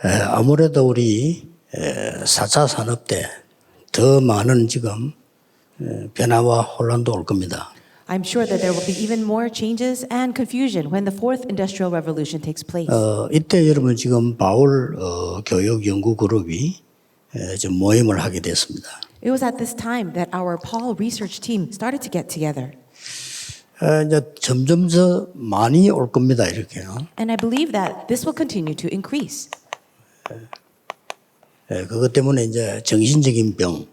아무래도 우리 4차 산업 때 더 많은 지금 변화와 혼란도 올 겁니다. I'm sure that there will be even more changes and confusion when the fourth industrial revolution takes place. 이때 여러분 지금 바울 교육 연구 그룹이 좀 모임을 하게 됐습니다. It was at this time that our Paul research team started to get together. 이제 점점 더 많이 올 겁니다. 이렇게요. And I believe that this will continue to increase. 그것 때문에 이제 정신적인 병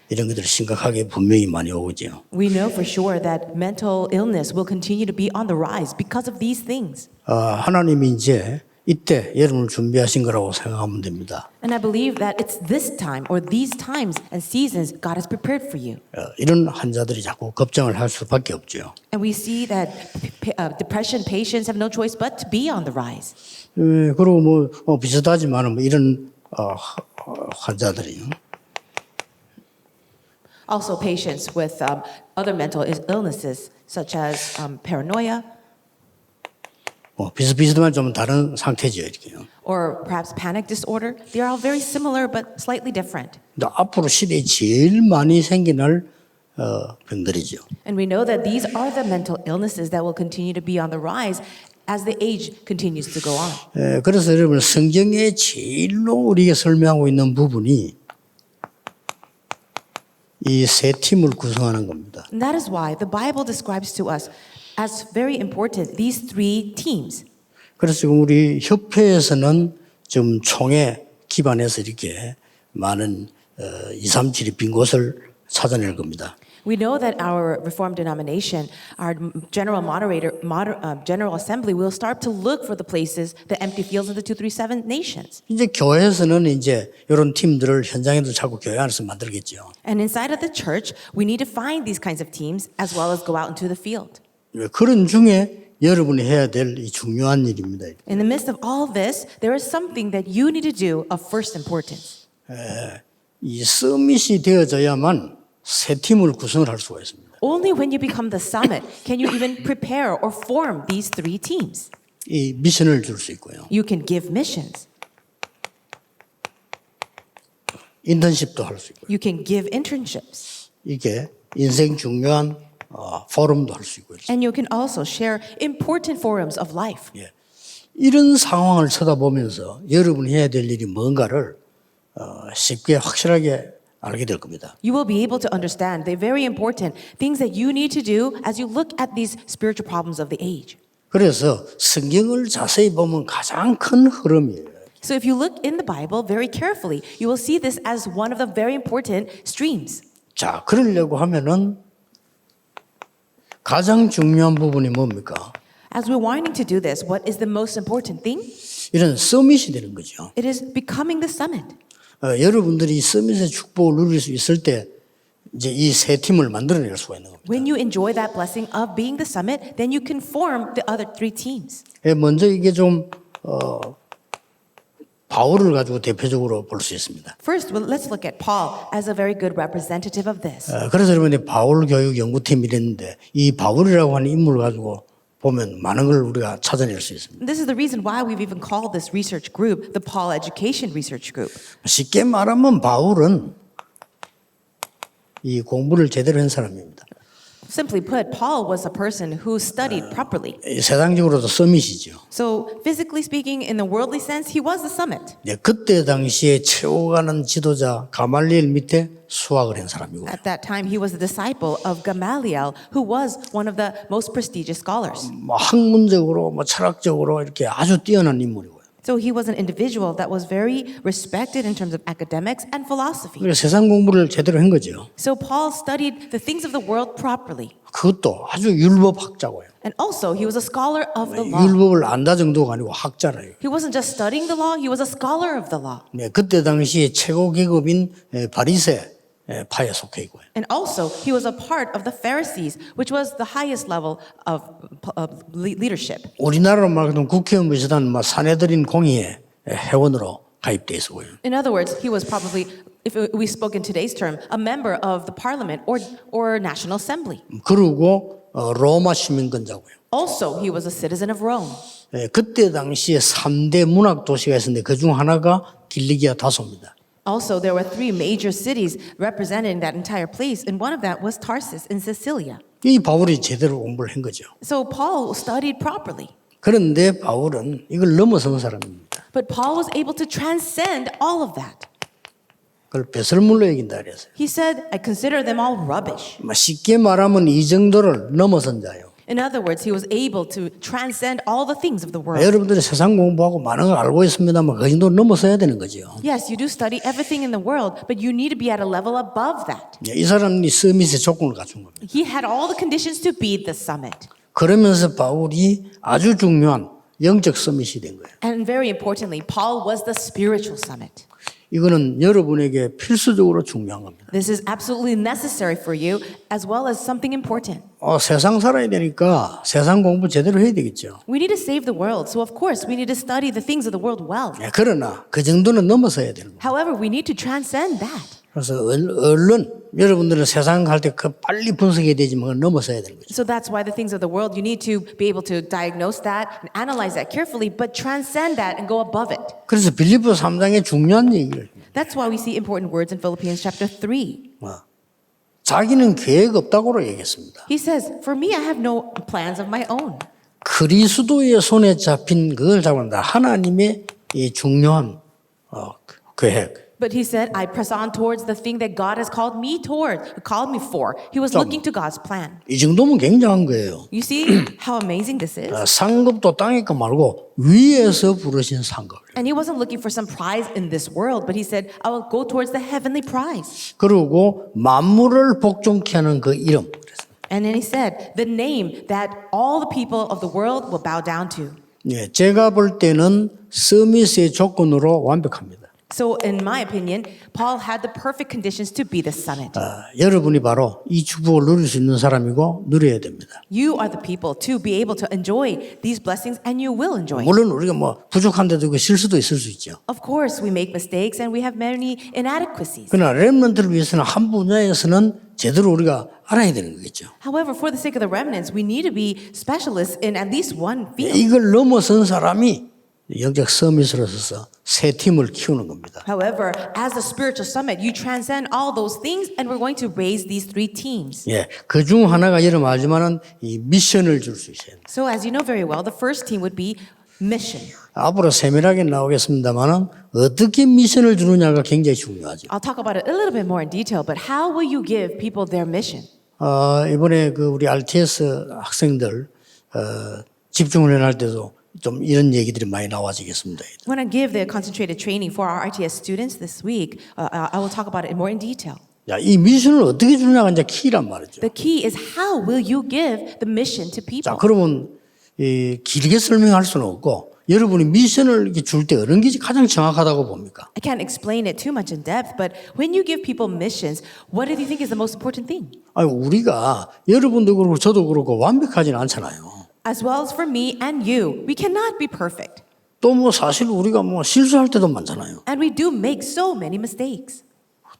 이런 것들이 심각하게 분명히 많이 오죠. We know for sure that mental illness will continue to be on the rise because of these things. 하나님이 이제 이때 여러분을 준비하신 거라고 생각하면 됩니다. And I believe that it's this time or these times and seasons God has prepared for you. 이런 환자들이 자꾸 걱정을 할 수밖에 없죠. And we see that depression patients have no choice but to be on the rise. 그리고 뭐 비슷하지만 뭐 이런 환자들이 Also patients with other mental illnesses such as paranoia 비슷비슷하면 좀 다른 상태죠. 이렇게요. or perhaps panic disorder. They are all very similar but slightly different. 근데 앞으로 시대에 제일 많이 생겨날 병들이죠. And we know that these are the mental illnesses that will continue to be on the rise as the age continues to go on. 그래서 여러분 성경에 제일로 우리에게 설명하고 있는 부분이 이 세 팀을 구성하는 겁니다. And that is why the Bible describes to us as very important these three teams. 그래서 지금 우리 협회에서는 좀 총에 기반해서 이렇게 많은 237이 빈 곳을 찾아낼 겁니다. We know that our Reformed denomination, our General Assembly, will start to look for the places, the empty fields of the 237 nations. 이제 교회에서는 이제 이런 팀들을 현장에도 자꾸 교회 안에서 만들겠죠. And inside of the church, we need to find these kinds of teams as well as go out into the field. 그런 중에 여러분이 해야 될 이 중요한 일입니다. In the midst of all this, there is something that you need to do of first importance. 이 서밋이 되어져야만 새 팀을 구성을 할 수가 있습니다. Only when you become the summit can you even prepare or form these three teams. 이 미션을 줄 수 있고요. You can give missions. 인턴십도 할 수 있고요. You can give internships. 이게 인생 중요한 포럼도 할 수 있고요. And you can also share important forums of life. 예. 이런 상황을 쳐다보면서 여러분이 해야 될 일이 뭔가를 쉽게 확실하게 알게 될 겁니다. You will be able to understand the very important things that you need to do as you look at these spiritual problems of the age. 그래서 성경을 자세히 보면 가장 큰 흐름이에요. So if you look in the Bible very carefully, you will see this as one of the very important streams. 자, 그러려고 하면은 가장 중요한 부분이 뭡니까? As we're wanting to do this, what is the most important thing? 이런 서밋이 되는 거죠. It is becoming the summit. 여러분들이 서밋의 축복을 누릴 수 있을 때 이제 이 세 팀을 만들어낼 수가 있는 겁니다. When you enjoy that blessing of being the summit, then you can form the other three teams. 먼저 이게 좀 바울을 가지고 대표적으로 볼 수 있습니다. First, let's look at Paul as a very good representative of this. 그래서 여러분이 바울 교육 연구팀이 됐는데 이 바울이라고 하는 인물을 가지고 보면 많은 걸 우리가 찾아낼 수 있습니다. This is the reason why we've even called this research group the Paul Education Research Group. 쉽게 말하면 바울은 이 공부를 제대로 한 사람입니다. Simply put, Paul was a person who studied properly. 세상적으로도 서밋이죠. So physically speaking, in the worldly sense, he was the summit. 그때 당시에 최고 가는 지도자 가말리엘 밑에 수학을 한 사람이고 At that time, he was a disciple of Gamaliel, who was one of the most prestigious scholars. 학문적으로 철학적으로 이렇게 아주 뛰어난 인물이고요. So he was an individual that was very respected in terms of academics and philosophy. 그래서 세상 공부를 제대로 한 거죠. So Paul studied the things of the world properly. 그것도 아주 율법학자고요. And also, he was a scholar of the law. 율법을 안다 정도가 아니고 학자라요. He wasn't just studying the law, he was a scholar of the law. 그때 당시에 최고 계급인 바리새 파에 속해 있고요. And also, he was a part of the Pharisees, which was the highest level of leadership. 우리나라로 말하면 국회의원 비슷한 사내들인 공의회 회원으로 가입돼 있었고요. In other words, he was probably, if we spoke in today's term, a member of the parliament or National Assembly. 그리고 로마 시민권자고요. Also, he was a citizen of Rome. 그때 당시에 3대 문학 도시가 있었는데 그중 하나가 길리기아 다소입니다. Also, there were three major cities representing that entire place, and one of that was Tarsus in Sicilia. 이 바울이 제대로 공부를 한 거죠. So Paul studied properly. 그런데 바울은 이걸 넘어선 사람입니다. But Paul was able to transcend all of that. 그걸 배설물로 여긴다 그랬어요. He said, I consider them all rubbish. 쉽게 말하면 이 정도를 넘어선 자예요. In other words, he was able to transcend all the things of the world. 여러분들이 세상 공부하고 많은 걸 알고 있습니다만 그 정도 넘어서야 되는 거죠. Yes, you do study everything in the world, but you need to be at a level above that. 이 사람이 서밋의 조건을 갖춘 겁니다. He had all the conditions to be the summit. 그러면서 바울이 아주 중요한 영적 서밋이 된 거예요. And very importantly, Paul was the spiritual summit. 이거는 여러분에게 필수적으로 중요한 겁니다. This is absolutely necessary for you as well as something important. 세상 살아야 되니까 세상 공부 제대로 해야 되겠죠. We need to save the world, so of course we need to study the things of the world well. 그러나 그 정도는 넘어서야 되는 거예요. However, we need to transcend that. 그래서 얼른 여러분들은 세상 갈 때 빨리 분석해야 되지만 그걸 넘어서야 되는 거죠. So that's why the things of the world, you need to be able to diagnose that and analyze that carefully, but transcend that and go above it. 그래서 빌립보 3장에 중요한 얘기를 That's why we see important words in Philippians chapter 3. 자기는 계획 없다고 얘기했습니다. He says, for me, I have no plans of my own. 그리스도의 손에 잡힌 그걸 잡는다. 하나님의 이 중요한 계획. But he said, I press on towards the thing that God has called me for. He was looking to God's plan. 이 정도면 굉장한 거예요. You see how amazing this is? 상급도 땅에 거 말고 위에서 부르신 상급. And he wasn't looking for some prize in this world, but he said, I will go towards the heavenly prize. 그리고 만물을 복종케 하는 그 이름. And then he said, the name that all the people of the world will bow down to. 제가 볼 때는 서밋의 조건으로 완벽합니다. So in my opinion, Paul had the perfect conditions to be the summit. 여러분이 바로 이 축복을 누릴 수 있는 사람이고 누려야 됩니다. You are the people to be able to enjoy these blessings, and you will enjoy. 물론 우리가 부족한 데도 있고 실수도 있을 수 있죠. Of course, we make mistakes and we have many inadequacies. 그러나 렘넌트를 위해서는 한 분야에서는 제대로 우리가 알아야 되는 거겠죠. However, for the sake of the remnants, we need to be specialists in at least one field. 이걸 넘어선 사람이 영적 서밋으로서 새 팀을 키우는 겁니다. However, as a spiritual summit, you transcend all those things, and we're going to raise these three teams. 그 중 하나가 여러분 알지만은 이 미션을 줄 수 있어요. So as you know very well, the first team would be mission. 앞으로 세밀하게 나오겠습니다만은 어떻게 미션을 주느냐가 굉장히 중요하죠. I'll talk about it a little bit more in detail, but how will you give people their mission? 이번에 우리 RTS 학생들 집중훈련 할 때도 좀 이런 얘기들이 많이 나와지겠습니다. When I give the concentrated training for our RTS students this week, I will talk about it more in detail. 이 미션을 어떻게 주느냐가 이제 키란 말이죠. The key is how will you give the mission to people? 그러면 길게 설명할 수는 없고 여러분이 미션을 줄 때 어느 게 가장 정확하다고 봅니까? I can't explain it too much in depth, but when you give people missions, what do you think is the most important thing? 우리가 여러분도 그렇고 저도 그렇고 완벽하지는 않잖아요. As well as for me and you, we cannot be perfect. 또 사실 우리가 실수할 때도 많잖아요. And we do make so many mistakes.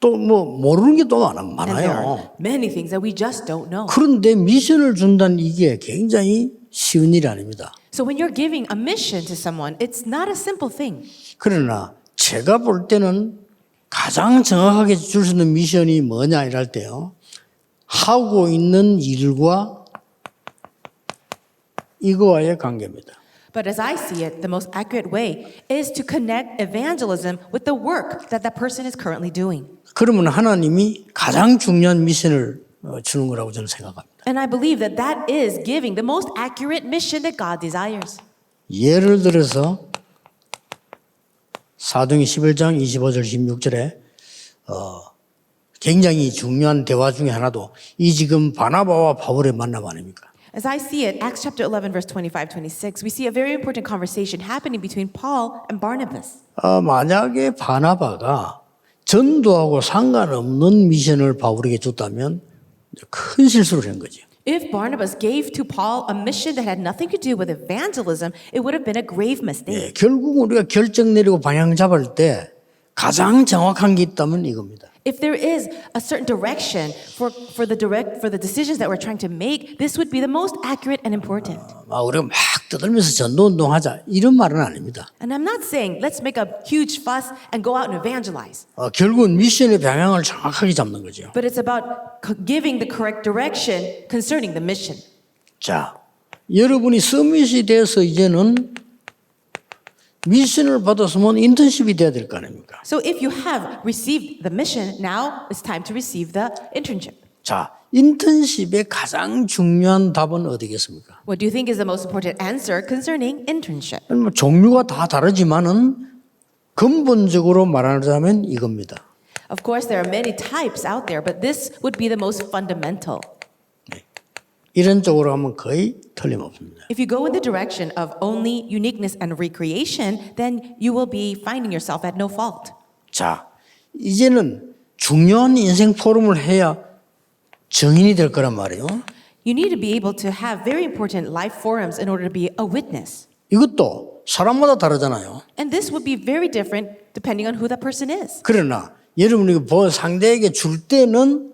또 모르는 게 또 And there are 많아요. many things that we just don't know. 그런데 미션을 준다는 이게 굉장히 쉬운 일이 아닙니다. So when you're giving a mission to someone, it's not a simple thing. 그러나 제가 볼 때는 가장 정확하게 줄 수 있는 미션이 뭐냐 이럴 때요. 하고 있는 일과 이거와의 관계입니다. But as I see it, the most accurate way is to connect evangelism with the work that that person is currently doing. 그러면 하나님이 가장 중요한 미션을 주는 거라고 저는 생각합니다. And I believe that that is giving the most accurate mission that God desires. 예를 들어서 사도행 11장 25절 16절에 굉장히 중요한 대화 중에 하나도 이 지금 바나바와 바울의 만남 아닙니까? As I see it, Acts chapter 11, verse 25, 26, we see a very important conversation happening between Paul and Barnabas. 만약에 바나바가 전도하고 상관없는 미션을 바울에게 줬다면 큰 실수를 한 거죠. If Barnabas gave to Paul a mission that had nothing to do with evangelism, it would have been a grave mistake. 결국 우리가 결정 내리고 방향 잡을 때 가장 정확한 게 있다면 이겁니다. If there is a certain direction for the decisions that we're trying to make, this would be the most accurate and important. 우리가 막 떠들면서 전도운동하자 이런 말은 아닙니다. And I'm not saying let's make a huge fuss and go out and evangelize. 결국은 미션의 방향을 정확하게 잡는 거죠. But it's about giving the correct direction concerning the mission. 자, 여러분이 서밋이 돼서 이제는 미션을 받았으면 인턴십이 돼야 될 거 아닙니까? So if you have received the mission, now it's time to receive the internship. 자, 인턴십의 가장 중요한 답은 어디겠습니까? What do you think is the most important answer concerning internship? 뭐 종류가 다 다르지만은 근본적으로 말하자면 이겁니다. Of course, there are many types out there, but this would be the most fundamental. 이런 쪽으로 하면 거의 틀림없습니다. If you go in the direction of only uniqueness and recreation, then you will be finding yourself at no fault. 자, 이제는 중요한 인생 포럼을 해야 증인이 될 거란 말이에요. You need to be able to have very important life forums in order to be a witness. 이것도 사람마다 다르잖아요. And this would be very different depending on who that person is. 그러나 여러분이 상대에게 줄 때는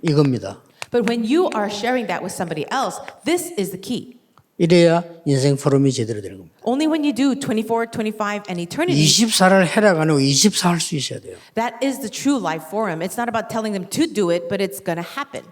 이겁니다. But when you are sharing that with somebody else, this is the key. 이래야 인생 포럼이 제대로 되는 겁니다. Only when you do 24, 25, and eternity, 24를 해라가 아니고 24 할 수 있어야 돼요. that is the true life forum. It's not about telling them to do it, but it's going to happen.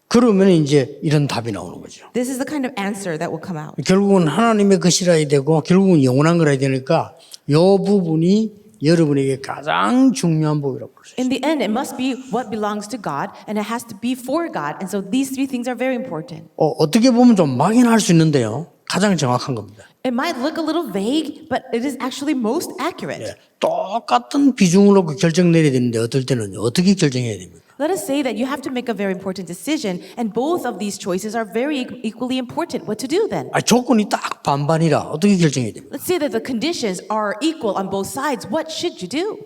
그러면 이제 이런 답이 나오는 거죠. This is the kind of answer that will come out. 결국은 하나님의 것이라야 되고 결국은 영원한 거라야 되니까 이 부분이 여러분에게 가장 중요한 법이라고 볼 수 있어요. In the end, it must be what belongs to God, and it has to be for God. And so these three things are very important. 어떻게 보면 좀 막연할 수 있는데요. 가장 정확한 겁니다. It might look a little vague, but it is actually most accurate. 예, 똑같은 비중을 놓고 결정 내려야 되는데 어떨 때는 어떻게 결정해야 됩니까? Let us say that you have to make a very important decision, and both of these choices are very equally important. What to do then? 조건이 딱 반반이라 어떻게 결정해야 됩니까? Let's say that the conditions are equal on both sides. What should you do?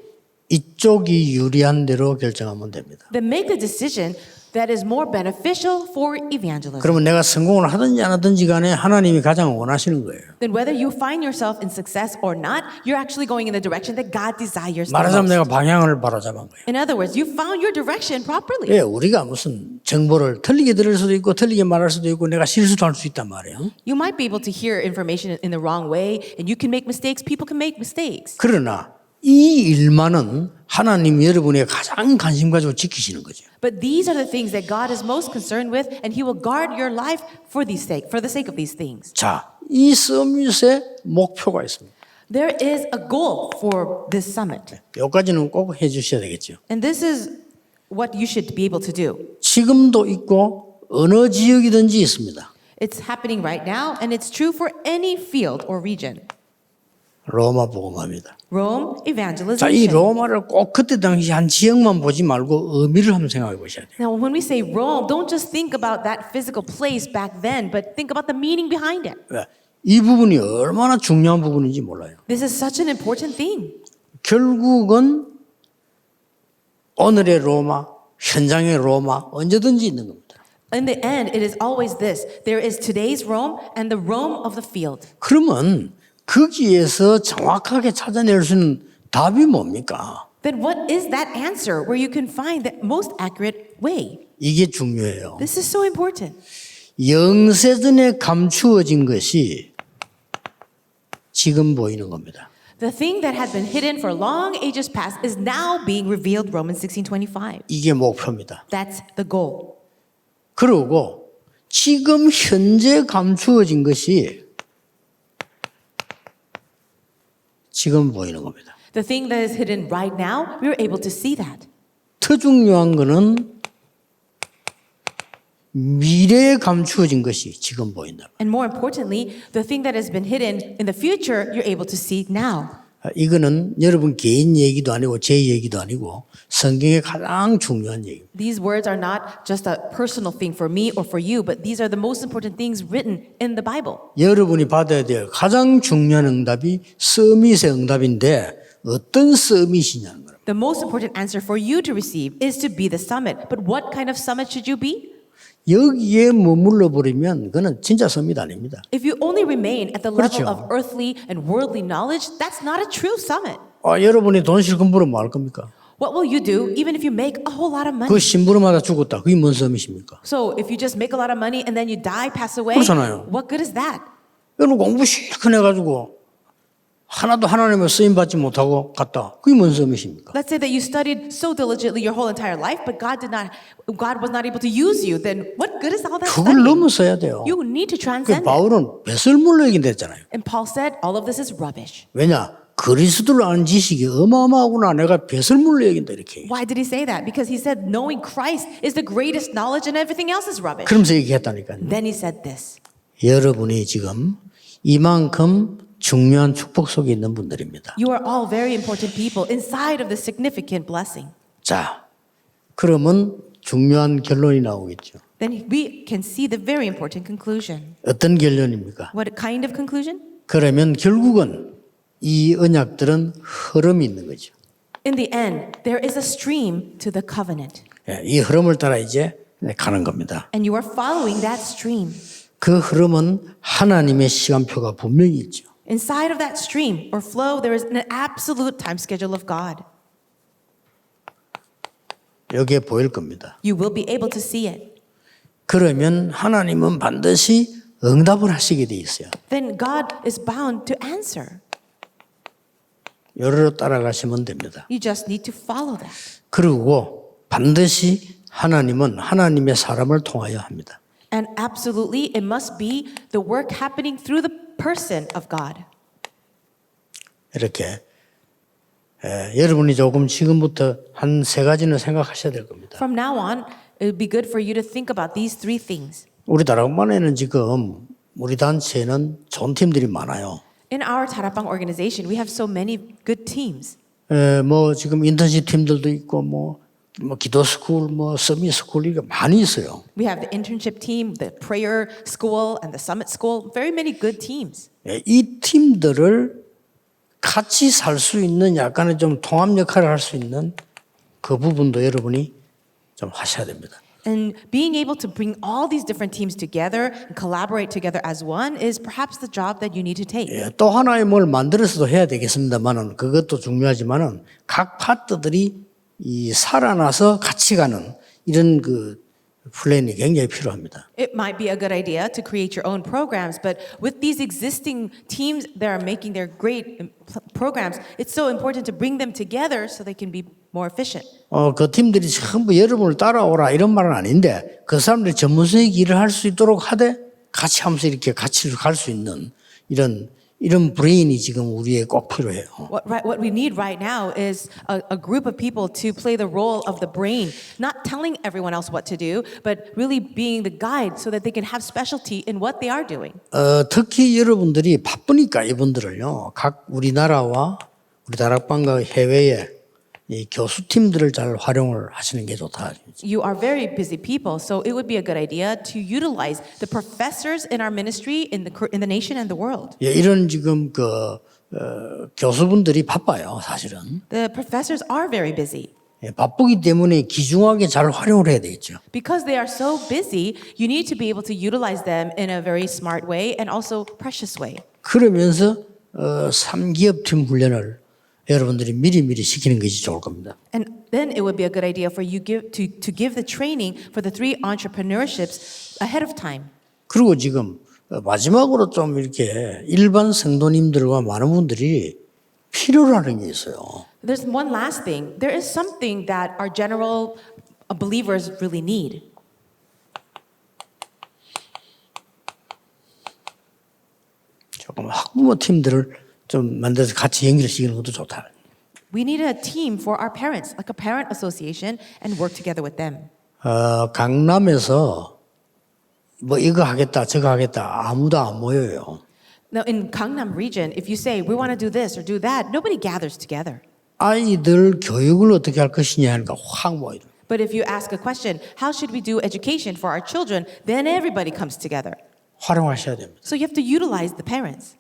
이쪽이 유리한 대로 결정하면 됩니다. Then make the decision that is more beneficial for evangelism. 그러면 내가 성공을 하든지 안 하든지 간에 하나님이 가장 원하시는 거예요. Then whether you find yourself in success or not, you're actually going in the direction that God desires the 말하자면 내가 most. 방향을 바로잡은 거예요. In other words, you found your direction properly. 예, 우리가 무슨 정보를 틀리게 들을 수도 있고 틀리게 말할 수도 있고 내가 실수도 할 수 있단 말이에요. You might be able to hear information in the wrong way, and you can make mistakes. People can make mistakes. 그러나 이 일만은 하나님이 여러분의 가장 관심 가지고 지키시는 거죠. But these are the things that God is most concerned with, and He will guard your life for the sake of these things. 자, 이 서밋의 목표가 있습니다. There is a goal for this summit, 여기까지는 꼭 해주셔야 되겠죠. and this is what you should be able to do. 지금도 있고 어느 지역이든지 있습니다. It's happening right now, and it's true for any field or region. 로마 복음화입니다. Rome 자, 이 evangelization. 로마를 꼭 그때 당시 한 지역만 보지 말고 의미를 한번 생각해 보셔야 돼요. Now, when we say Rome, don't just think about that physical place back then, but think about the meaning behind it. 왜? 이 부분이 얼마나 중요한 부분인지 몰라요. This is such an important thing. 결국은 오늘의 로마, 현장의 로마 언제든지 있는 겁니다. In the end, it is always this. There is today's Rome and the Rome of the field. 그러면 거기에서 정확하게 찾아낼 수 있는 답이 뭡니까? Then what is that answer where you can find the most accurate way? 이게 중요해요. This is so important. 영세전에 감추어진 것이 지금 보이는 겁니다. The thing that had been hidden for long ages past is now being revealed, Romans 16:25. 이게 목표입니다. That's the goal. 그리고 지금 현재 감추어진 것이 지금 보이는 겁니다. The thing that is hidden right now, we are able to see that. 더 중요한 거는 미래에 감추어진 것이 지금 보인다. And more importantly, the thing that has been hidden in the future, you're able to see now. 이거는 여러분 개인 얘기도 아니고 제 얘기도 아니고 성경의 가장 중요한 얘기입니다. These words are not just a personal thing for me or for you, but these are the most important things written in the Bible. 여러분이 받아야 될 가장 중요한 응답이 서밋의 응답인데 어떤 서밋이냐는 거예요. The most important answer for you to receive is to be the summit. But what kind of summit should you be? 여기에 머물러 버리면 그는 진짜 서밋 아닙니다. If you only remain at the level 그렇죠. of earthly and worldly knowledge, that's not a true summit. 여러분이 돈 실컷 벌으면 뭐 할 겁니까? What will you do even if you make a whole lot of money? 그 심부름하다 죽었다. 그게 뭔 썸이십니까? So if you just make a lot of money and then you die, pass away, 그렇잖아요. what good is that? 여러분 공부 실컷 해가지고 하나도 하나님의 쓰임 받지 못하고 갔다. 그게 뭔 썸이십니까? Let's say that you studied so diligently your whole entire life, but God was not able to use you. Then what good is all that 그걸 studying? 넘어서야 돼요. You need to 그 transcend it. 바울은 배설물로 얘기했잖아요. And Paul said, all of this is rubbish. 왜냐? 그리스도를 아는 지식이 어마어마하구나. 내가 배설물로 얘긴다 이렇게. Why did he say that? Because he said knowing Christ is the greatest knowledge and everything else is rubbish. 그러면서 얘기했다니까요. Then he said this. 여러분이 지금 이만큼 중요한 축복 속에 있는 분들입니다. You are all very important people inside of this significant blessing. 자, 그러면 중요한 결론이 나오겠죠. Then we can see the very important conclusion. 어떤 결론입니까? What kind of conclusion? 그러면 결국은 이 언약들은 흐름이 있는 거죠. In the end, there is a stream to the covenant. 예, 이 흐름을 따라 이제 가는 겁니다. And you are following that stream. 그 흐름은 하나님의 시간표가 분명히 있죠. Inside of that stream or flow, there is an absolute time schedule of God. 여기에 보일 겁니다. You will be able to see it. 그러면 하나님은 반드시 응답을 하시게 돼 있어요. Then God is bound to answer. 요로 따라가시면 됩니다. You just need to follow that. 그리고 반드시 하나님은 하나님의 사람을 통하여 합니다. And absolutely, it must be the work happening through the person of God. 이렇게 여러분이 조금 지금부터 한 세 가지는 생각하셔야 될 겁니다. From now on, it would be good for you to think about these three things. 우리 다락방에는 지금 우리 단체에는 좋은 팀들이 많아요. In our Tarapang organization, we have so many good teams. 뭐 지금 인턴십 팀들도 있고 뭐 기도 스쿨, 뭐 서밋 스쿨 이게 많이 있어요. We have the internship team, the prayer school, and the summit school. Very many good teams. 이 팀들을 같이 살 수 있는 약간의 좀 통합 역할을 할 수 있는 그 부분도 여러분이 좀 하셔야 됩니다. And being able to bring all these different teams together and collaborate together as one is perhaps the job that you need to take. 또 하나의 뭘 만들어서도 해야 되겠습니다만은 그것도 중요하지만은 각 파트들이 이 살아나서 같이 가는 이런 그 플랜이 굉장히 필요합니다. It might be a good idea to create your own programs, but with these existing teams that are making their great programs, it's so important to bring them together so they can be more efficient. 그 팀들이 전부 여러분을 따라오라 이런 말은 아닌데 그 사람들이 전문성의 일을 할 수 있도록 하되 같이 하면서 이렇게 같이 갈 수 있는 이런 브레인이 지금 우리에 꼭 필요해요. What we need right now is a group of people to play the role of the brain, not telling everyone else what to do, but really being the guide so that they can have specialty in what they are doing. 특히 여러분들이 바쁘니까 이분들을요. 각 우리나라와 우리 다락방과 해외에 이 교수팀들을 잘 활용을 하시는 게 좋다. You are very busy people, so it would be a good idea to utilize the professors in our ministry in the nation and the world. 예, 이런 지금 교수분들이 바빠요, 사실은. The professors are very busy. 예, 바쁘기 때문에 귀중하게 잘 활용을 해야 되겠죠. Because they are so busy, you need to be able to utilize them in a very smart way and also precious way. 그러면서 3기업팀 훈련을 여러분들이 미리미리 시키는 것이 좋을 겁니다. And then it would be a good idea for you to give the training for the 3 entrepreneurships ahead of time. 그리고 지금 마지막으로 좀 이렇게 일반 성도님들과 많은 분들이 필요로 하는 게 있어요. There's one last thing. There is something that our general believers really need. 조금 학부모 팀들을 좀 만들어서 같이 연결시키는 것도 좋다. We need a team for our parents, like a parent association, and work together with them. 강남에서 뭐 이거 하겠다 저거 하겠다 아무도 안 모여요. Now in Gangnam region, if you say we want to do this or do that, nobody gathers together. 아이들 교육을 어떻게 할 것이냐 하니까 확 모여요. But if you ask a question, how should we do education for our children, then everybody comes together. 활용하셔야 됩니다. So you have to utilize the parents.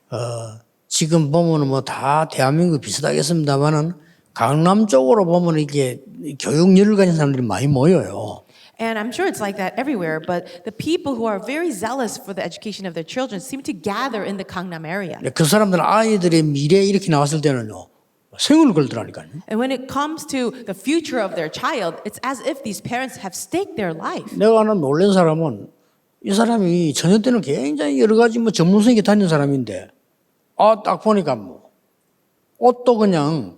지금 보면은 뭐 다 대한민국 비슷하겠습니다만은 강남 쪽으로 보면 이게 교육열을 가진 사람들이 많이 모여요. And I'm sure it's like that everywhere, but the people who are very zealous for the education of their children seem to gather in the Gangnam area. 그 사람들은 아이들의 미래 이렇게 나왔을 때는요 생을 걸더라니까요. And when it comes to the future of their child, it's as if these parents have staked their life. 내가 하나 놀란 사람은 이 사람이 저녁 때는 굉장히 여러 가지 뭐 전문성이 다니는 사람인데 딱 보니까 뭐 옷도 그냥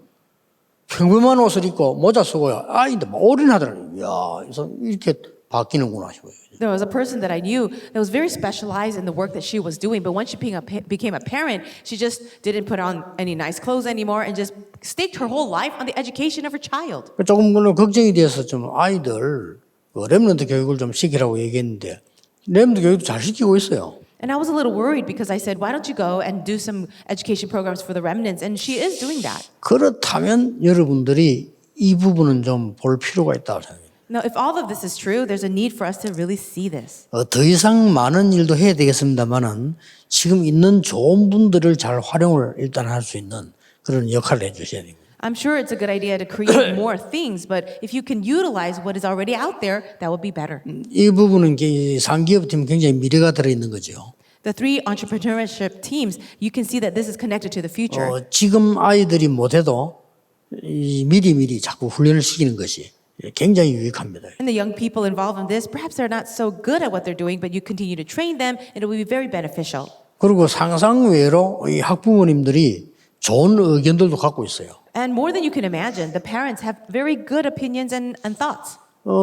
평범한 옷을 입고 모자 쓰고요. 근데 뭐 올인하더라고요. 이야, 그래서 이렇게 바뀌는구나 싶어요. There was a person that I knew that was very specialized in the work that she was doing, but when she became a parent, she just didn't put on any nice clothes anymore and just staked her whole life on the education of her child. 조금 걱정이 돼서 좀 아이들 렘넌트 교육을 좀 시키라고 얘기했는데 렘넌트 교육도 잘 시키고 있어요. And I was a little worried because I said, why don't you go and do some education programs for the remnants? And she is doing that. 그렇다면 여러분들이 이 부분은 좀 볼 필요가 있다고 생각해요. Now, if all of this is true, there's a need for us to really see this. 더 이상 많은 일도 해야 되겠습니다만은 지금 있는 좋은 분들을 잘 활용을 일단 할 수 있는 그런 역할을 해주셔야 됩니다. I'm sure it's a good idea to create more things, but if you can utilize what is already out there, that would be better. 이 부분은 상기업팀 굉장히 미래가 들어있는 거죠. The three entrepreneurship teams, you can see that this is connected to the future. 지금 아이들이 못해도 미리 자꾸 훈련을 시키는 것이 굉장히 유익합니다. And the young people involved in this, perhaps they're not so good at what they're doing, but you continue to train them, and it will be very beneficial. 그리고 상상외로 이 학부모님들이 좋은 의견들도 갖고 있어요. And more than you can imagine, the parents have very good opinions and thoughts.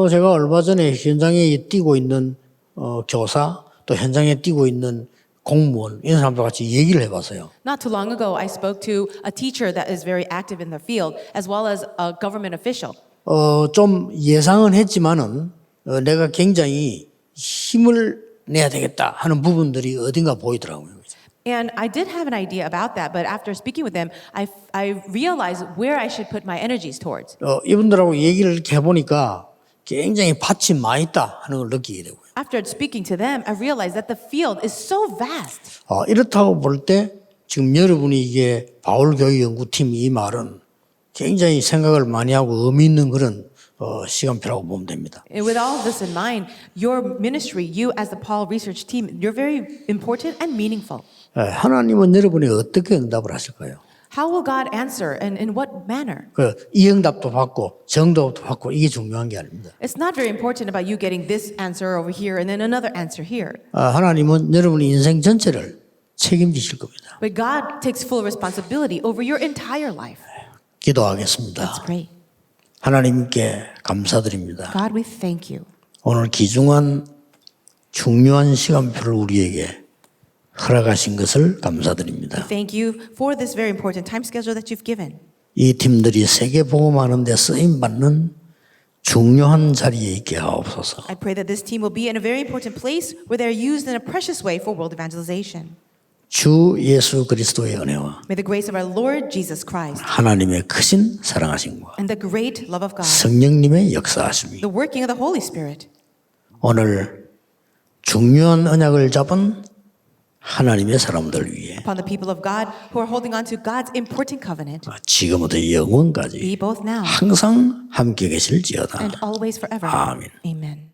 제가 얼마 전에 현장에 뛰고 있는 교사 또 현장에 뛰고 있는 공무원 이런 사람들 같이 얘기를 해봤어요. Not too long ago, I spoke to a teacher that is very active in the field, as well as a government official. 좀 예상은 했지만은 내가 굉장히 힘을 내야 되겠다 하는 부분들이 어딘가 보이더라고요. And I did have an idea about that, but after speaking with them, I realized where I should put my energies towards. 이분들하고 얘기를 이렇게 해보니까 굉장히 밭이 많이 있다 하는 걸 느끼게 되고요. After speaking to them, I realized that the field is so vast. 이렇다고 볼 때 지금 여러분이 이게 바울교육연구팀 이 말은 굉장히 생각을 많이 하고 의미 있는 그런 시간표라고 보면 됩니다. And with all of this in mind, your ministry, you as the Paul Research Team, you're very important and meaningful. 하나님은 여러분이 어떻게 응답을 하실까요? How will God answer and in what manner? 이 응답도 받고 정답도 받고 이게 중요한 게 아닙니다. It's not very important about you getting this answer over here and then another answer here. 하나님은 여러분의 인생 전체를 책임지실 겁니다. But God takes full responsibility over your entire life. 기도하겠습니다. Let's pray. 하나님께 감사드립니다. God, we thank you. 오늘 귀중한 중요한 시간표를 우리에게 허락하신 것을 감사드립니다. Thank you for this very important time schedule that you've given. 이 팀들이 세계 복음하는 데 쓰임 받는 중요한 자리에 있게 하옵소서. I pray that this team will be in a very important place where they're used in a precious way for world evangelization. 주 예수 그리스도의 은혜와 May the grace of our Lord Jesus Christ 하나님의 크신 사랑하심과 and the great love of God, 성령님의 역사하심이 the working of the Holy Spirit, 오늘 중요한 언약을 잡은 하나님의 사람들 위해 upon the people of God who are holding on to God's important covenant, 지금부터 영원까지 be both now 항상 함께 계실지어다. and always forever. 아멘. Amen.